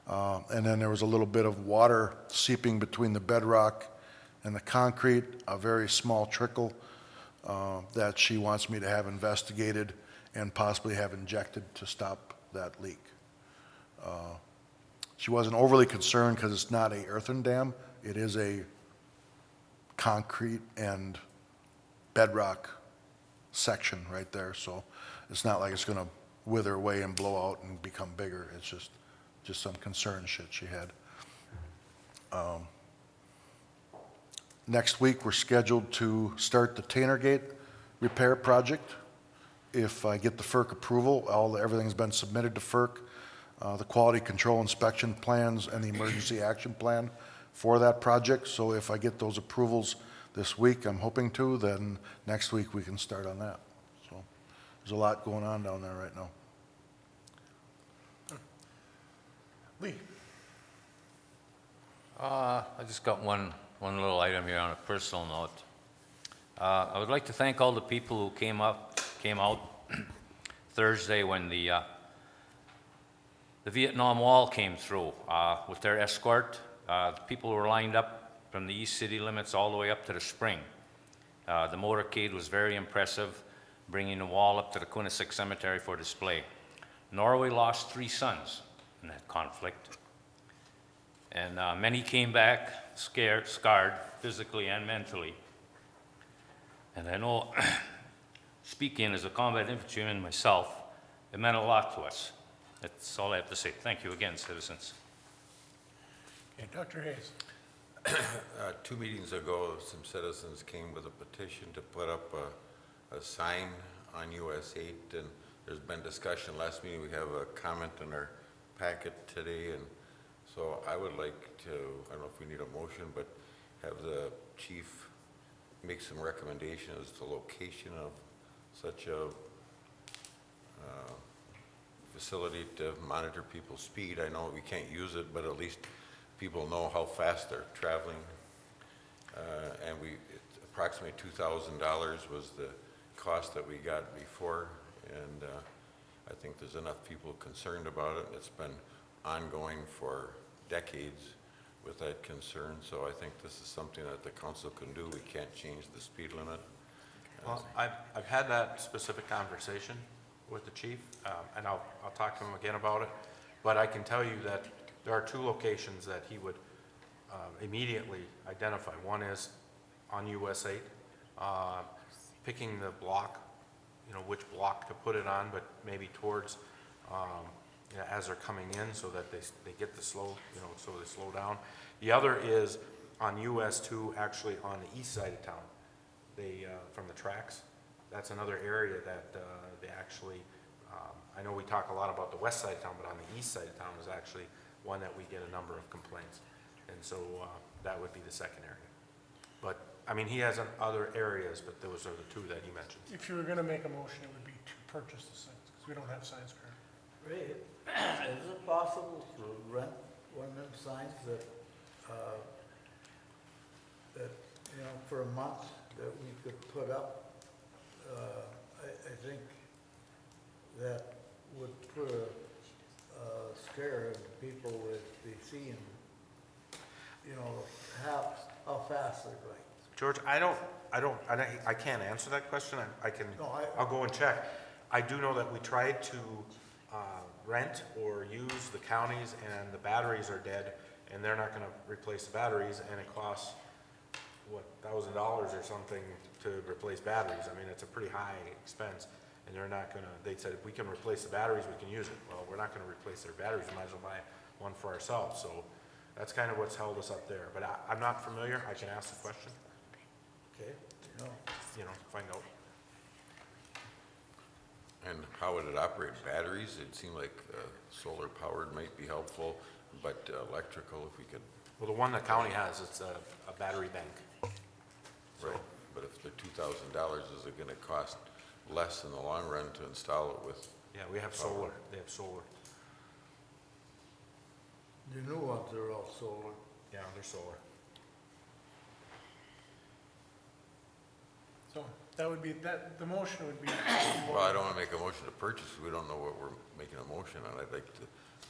And then there was a little bit of water seeping between the bedrock and the concrete, a very small trickle that she wants me to have investigated and possibly have injected to stop that leak. She wasn't overly concerned because it's not a earthen dam. It is a concrete and bedrock section right there, so it's not like it's going to wither away and blow out and become bigger. It's just some concern shit she had. Next week, we're scheduled to start the Tanner Gate repair project. If I get the FERC approval, everything's been submitted to FERC, the quality control inspection plans and the emergency action plan for that project. So if I get those approvals this week, I'm hoping to, then next week we can start on that. So there's a lot going on down there right now. Lee. I just got one little item here on a personal note. I would like to thank all the people who came out Thursday when the Vietnam Wall came through with their escort. The people were lined up from the east city limits all the way up to the spring. The motorcade was very impressive, bringing the wall up to the Quinnipiac Cemetery for display. Norway lost 3 sons in that conflict, and many came back scarred physically and mentally. And I know, speaking as a combat infantryman myself, it meant a lot to us. That's all I have to say. Thank you again, citizens. Okay, Dr. Hayes. 2 meetings ago, some citizens came with a petition to put up a sign on US 8, and there's been discussion. Last meeting, we have a comment in our packet today, and so I would like to, I don't know if we need a motion, but have the chief make some recommendations as to location of such a facility to monitor people's speed. I know we can't use it, but at least people know how fast they're traveling. And approximately $2,000 was the cost that we got before, and I think there's enough people concerned about it. It's been ongoing for decades with that concern, so I think this is something that the council can do. We can't change the speed limit. Well, I've had that specific conversation with the chief, and I'll talk to him again about it. But I can tell you that there are 2 locations that he would immediately identify. One is on US 8, picking the block, which block to put it on, but maybe towards as they're coming in so that they get the slow, so they slow down. The other is on US 2, actually on the east side of town. They, from the tracks, that's another area that they actually, I know we talk a lot about the west side of town, but on the east side of town is actually one that we get a number of complaints. And so that would be the second area. But, I mean, he has other areas, but those are the two that he mentioned. If you were gonna make a motion, it would be to purchase the signs, because we don't have signs currently. Ray, is it possible to rent one of them signs that, for a month that we could put up? I think that would put a scare in people if they see them, how fast they're going. George, I can't answer that question. I'll go and check. I do know that we tried to rent or use the counties, and the batteries are dead, and they're not gonna replace the batteries, and it costs, what, $1,000 or something to replace batteries. I mean, it's a pretty high expense, and they're not gonna, they said, if we can replace the batteries, we can use it. Well, we're not gonna replace their batteries, we might as well buy one for ourselves, so that's kind of what's held us up there. But I'm not familiar, I can ask the question, Okay, no. Find out. And how would it operate? Batteries? It seemed like solar powered might be helpful, but electrical, if we could. Well, the one the county has, it's a battery bank. Right, but if they're $2,000, is it gonna cost less in the long run to install it with? Yeah, we have solar, they have solar. The new ones are all solar. Yeah, they're solar. So that would be, the motion would be. Well, I don't wanna make a motion to purchase, we don't know what we're making a motion on. I'd like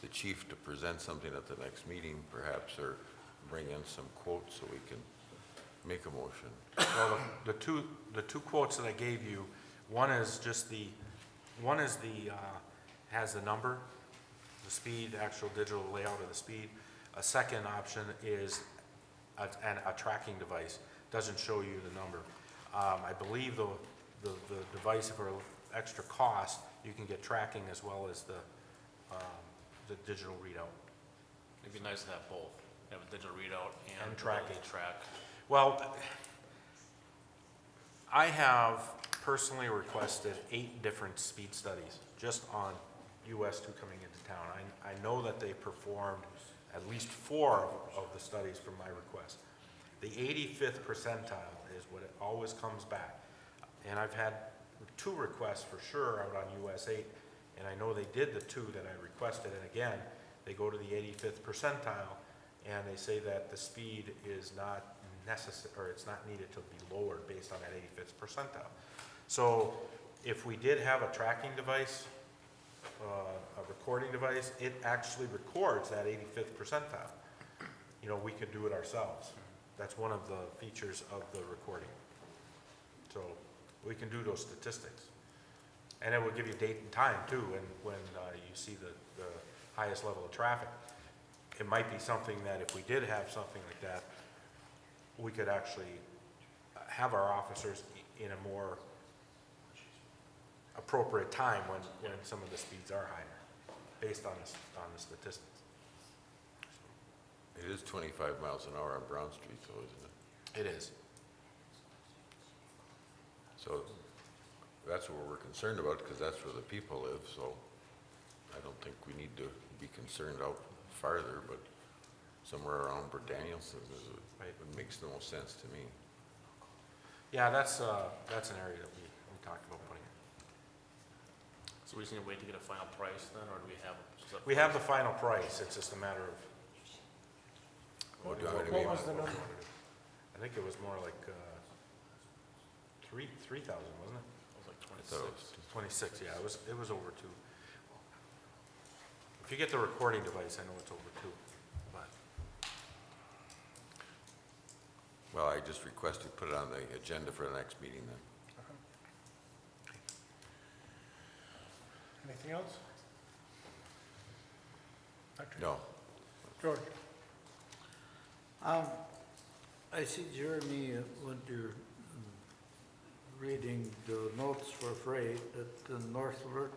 the chief to present something at the next meeting perhaps, or bring in some quotes so we can make a motion. Well, the two quotes that I gave you, one is has the number, the speed, actual digital layout of the speed. A second option is a tracking device, doesn't show you the number. I believe the device for extra cost, you can get tracking as well as the digital readout. It'd be nice to have both, have a digital readout and And tracking. track. Well, I have personally requested 8 different speed studies just on US 2 coming into town. I know that they performed at least 4 of the studies from my request. The 85th percentile is what it always comes back. And I've had 2 requests for sure out on US 8, and I know they did the 2 that I requested, and again, they go to the 85th percentile, and they say that the speed is not necessary, or it's not needed to be lowered based on that 85th percentile. So if we did have a tracking device, a recording device, it actually records that 85th percentile. We could do it ourselves. That's one of the features of the recording. So we can do those statistics. And it will give you date and time too, when you see the highest level of traffic. It might be something that if we did have something like that, we could actually have our officers in a more appropriate time when some of the speeds are higher, based on the statistics. It is 25 miles an hour on Brown Street though, isn't it? It is. So that's what we're concerned about, because that's where the people live, so I don't think we need to be concerned out farther, but somewhere around where Danielson is, it makes the most sense to me. Yeah, that's an area that we talked about putting in. So we just need to wait to get a final price then, or do we have? We have the final price, it's just a matter of. What do you want me to What make? was the number? I think it was more like 3,000, wasn't it? It was like I thought it was 26, yeah, it was over 2. If you get the recording device, I know it's over 2, but. Well, I just requested put it on the agenda for the next meeting then. Anything else? Dr. No. George? I see, Jeremy, when you're reading the notes for freight, that the Northward,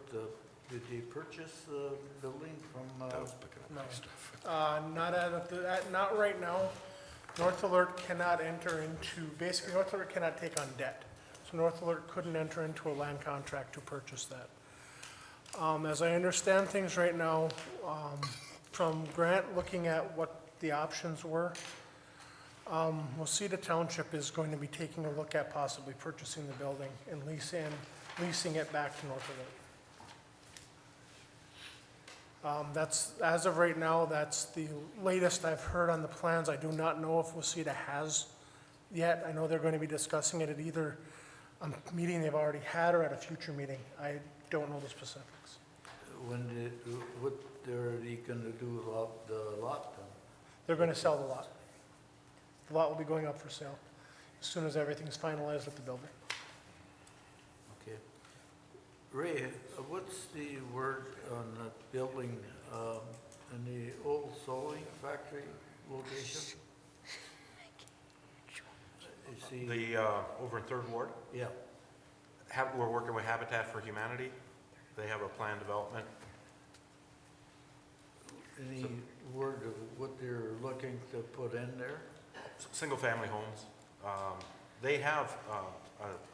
Did they purchase the building from, That was picking up No. my stuff. Not right now. North Alert cannot enter into, basically, North Alert cannot take on debt. So North Alert couldn't enter into a land contract to purchase that. As I understand things right now, from Grant looking at what the options were, Waseda Township is going to be taking a look at possibly purchasing the building and leasing it back to North Alert. That's, as of right now, that's the latest I've heard on the plans. I do not know if Waseda has yet. I know they're going to be discussing it at either a meeting they've already had or at a future meeting. I don't know the specifics. what are they gonna do about the lot then? They're going to sell the lot. The lot will be going up for sale as soon as everything's finalized with the builder. Okay. Ray, what's the word on the building, in the old sewing factory location? You see, The, over in Third Ward, yeah, we're working with Habitat for Humanity. They have a planned development. any word of what they're looking to put in there? Single-family homes. They have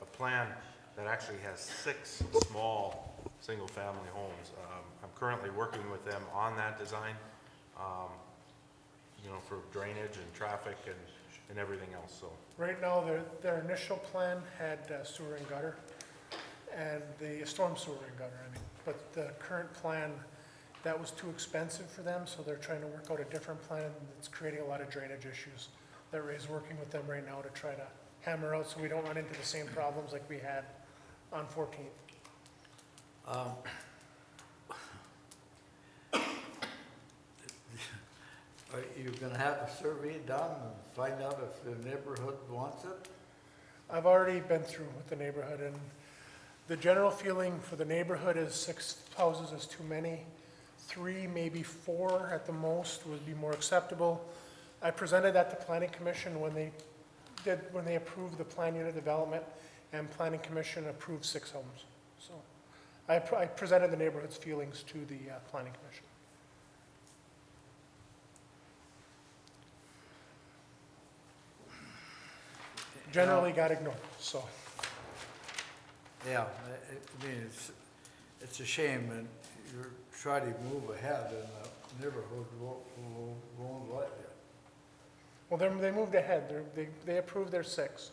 a plan that actually has 6 small single-family homes. I'm currently working with them on that design, you know, for drainage and traffic and everything else, so. Right now, their initial plan had sewer and gutter, and the storm sewer and gutter, I mean. But the current plan, that was too expensive for them, so they're trying to work out a different plan that's creating a lot of drainage issues. That Ray's working with them right now to try to hammer out so we don't run into the same problems like we had on 14th. Are you gonna have a survey done and find out if the neighborhood wants it? I've already been through with the neighborhood, and the general feeling for the neighborhood is 6 houses is too many. 3, maybe 4 at the most would be more acceptable. I presented that to Planning Commission when they approved the plan unit development, and Planning Commission approved 6 homes. So I presented the neighborhood's feelings to the Planning Commission. Generally got ignored, so. Yeah, I mean, it's a shame, and you're trying to move ahead, and the neighborhood won't let you. Well, they moved ahead. They approved their 6.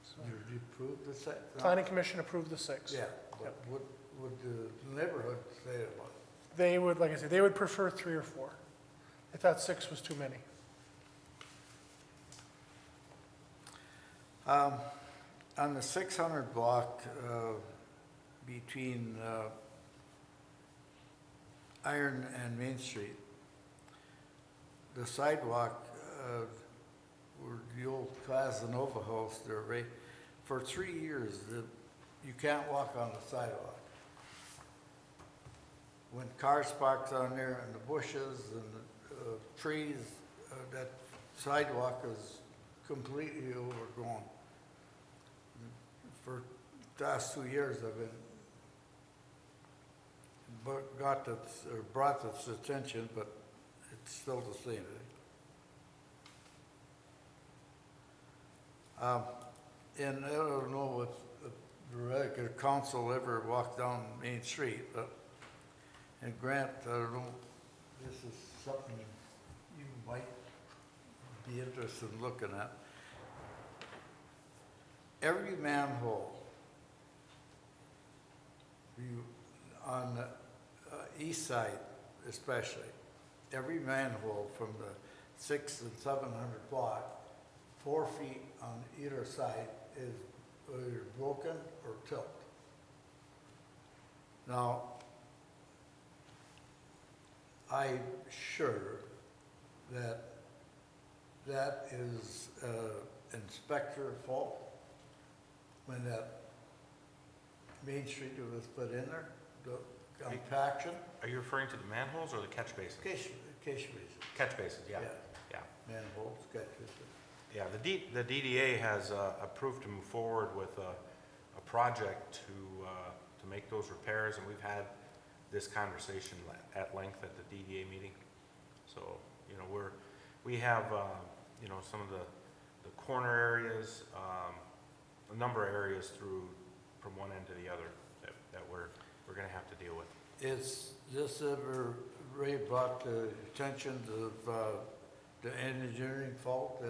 So You approved the set? Planning Commission approved the 6. Yeah, but what would the neighborhood say about it? They would, like I said, they would prefer 3 or 4. They thought 6 was too many. On the 600 block, between Iron and Main Street, the sidewalk, where the old Casanova house there, Ray, for 3 years, you can't walk on the sidewalk. When cars parked on there and the bushes and the trees, that sidewalk is completely overgrown. For the last 2 years, I've been, brought its attention, but it's still the same. And I don't know if the regular council ever walked down Main Street, but, and Grant, I don't know, this is something you might be interested in looking at. Every manhole, on the east side especially, every manhole from the 600 and 700 block, 4 feet on either side is either broken or tilted. Now, I'm sure that that is inspector fault when that Main Street was put in there, the compaction. Are you referring to the manholes or the catch basins? Case basin. Catch basins, yeah. Yeah. Yeah. Manholes, catch basin. Yeah, the DDA has approved to move forward with a project to make those repairs, and we've had this conversation at length at the DDA meeting. So, you know, we have, you know, some of the corner areas, a number of areas from one end to the other that we're gonna have to deal with. Is this ever, Ray, brought to the attention of the engineering fault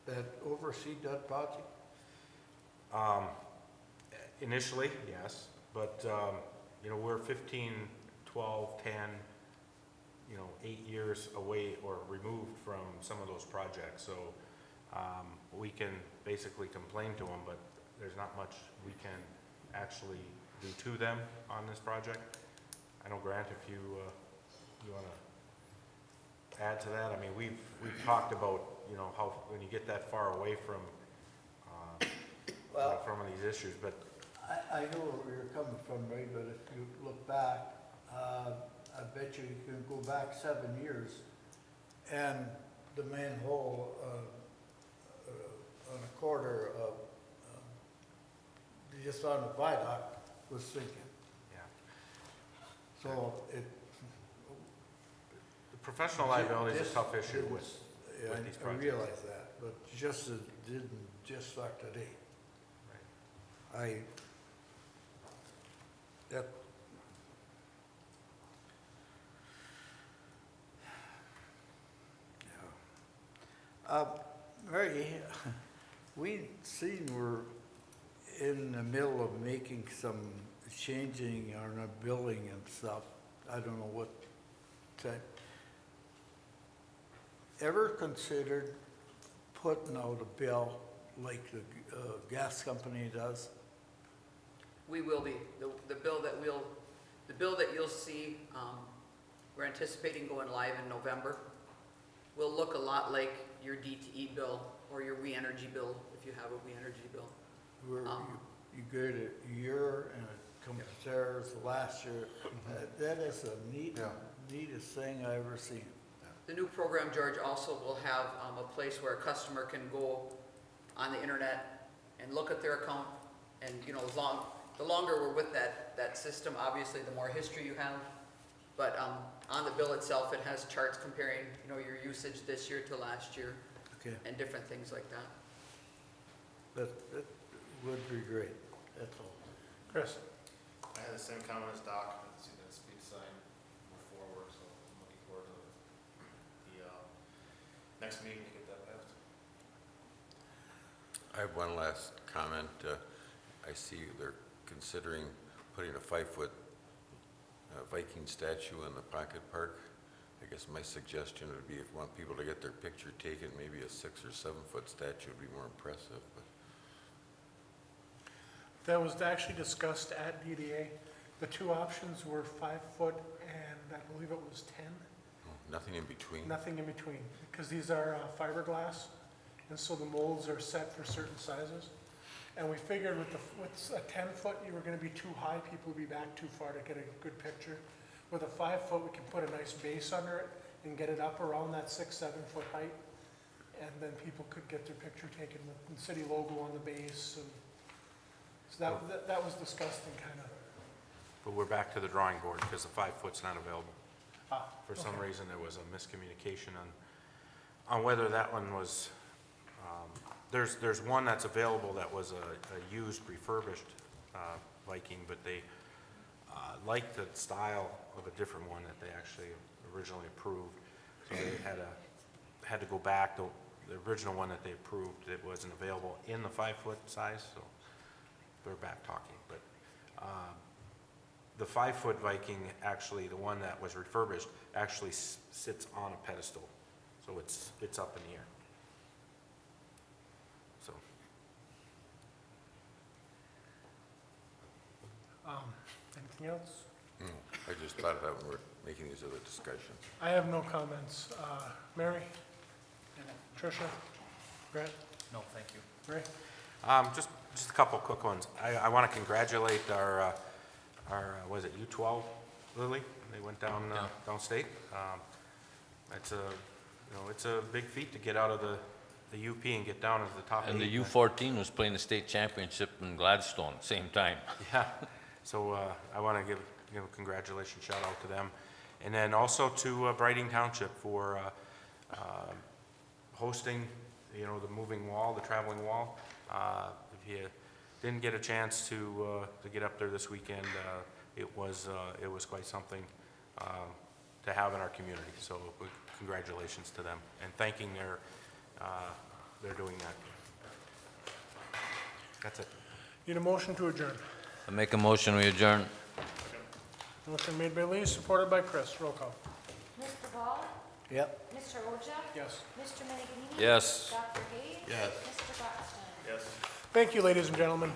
that overseed that project? Initially, yes, but, you know, we're 15, 12, 10, you know, 8 years away or removed from some of those projects, so we can basically complain to them, but there's not much we can actually do to them on this project. I know, Grant, if you want to add to that, I mean, we've talked about, you know, how when you get that far away from from these issues, but I know where you're coming from, Ray, but if you look back, I bet you can go back 7 years and the manhole on a quarter of, just on the viaduct was sinking. yeah. So it. The professional liability is a tough issue with Yeah, these I projects. realize that, but just it didn't just start today. That. Yeah. Mary, we seen we're in the middle of making some changing on our building and stuff. I don't know what type. Ever considered putting out a bill like the gas company does? We will be. The bill that you'll see, we're anticipating going live in November, will look a lot like your DTE bill or your We Energy bill, if you have a We Energy bill. Where you get a year and it compares to last year. That is the neatest thing I've ever seen. The new program, George, also will have a place where a customer can go on the internet and look at their account, and you know, the longer we're with that system, obviously the more history you have. But on the bill itself, it has charts comparing, you know, your usage this year to last year, Okay, and different things like that. that would be great, that's all. Chris? I had the same comment as Doc, I see that speed sign move forward, so I'm looking forward to the next meeting to get that passed. I have one last comment. I see they're considering putting a 5-foot Viking statue in the Pocket Park. I guess my suggestion would be if you want people to get their picture taken, maybe a 6 or 7-foot statue would be more impressive. But That was actually discussed at DDA. The two options were 5 foot and I believe it was 10. nothing in between. Nothing in between, because these are fiberglass, and so the molds are set for certain sizes. And we figured with a 10 foot, you were gonna be too high, people would be back too far to get a good picture. With a 5 foot, we can put a nice base under it and get it up around that 6, 7 foot height. And then people could get their picture taken with the city logo on the base. And so that was discussed and kind of. But we're back to the drawing board because the 5 foot's not available. For some okay. reason, there was a miscommunication on whether that one was, there's one that's available that was a used refurbished Viking, but they liked the style of a different one that they actually originally approved. So they had to go back. The original one that they approved, it wasn't available in the 5 foot size, so they're back talking. But the 5 foot Viking, actually, the one that was refurbished, actually sits on a pedestal. So it's up in the air. So. Anything else? No, I just thought of that when we're making these other discussions. I have no comments. Mary? Tricia? Grant? No, thank you. Ray? Just a couple quick ones. I want to congratulate our was it U12 Lily? They went down downstate. It's a big feat to get out of the UP and get down as the top 8. And the U14 was playing the state championship in Gladstone at the same time. Yeah. So I want to congratulations, shout out to them. And then also to Brighting Township for hosting, the moving wall, the traveling wall. If you didn't get a chance to get up there this weekend, it was quite something to have in our community. So congratulations to them and thanking they're doing that. That's it. Need a motion to adjourn. I make a motion, we adjourn. Motion made by Lee, supported by Chris. Roll call. Mr. Ball? Yep. Mr. Oja? Yes. Mr. Manigatini? Yes. Dr. Hayes? Yes. Mr. Blackstein? Yes. Thank you, ladies and gentlemen.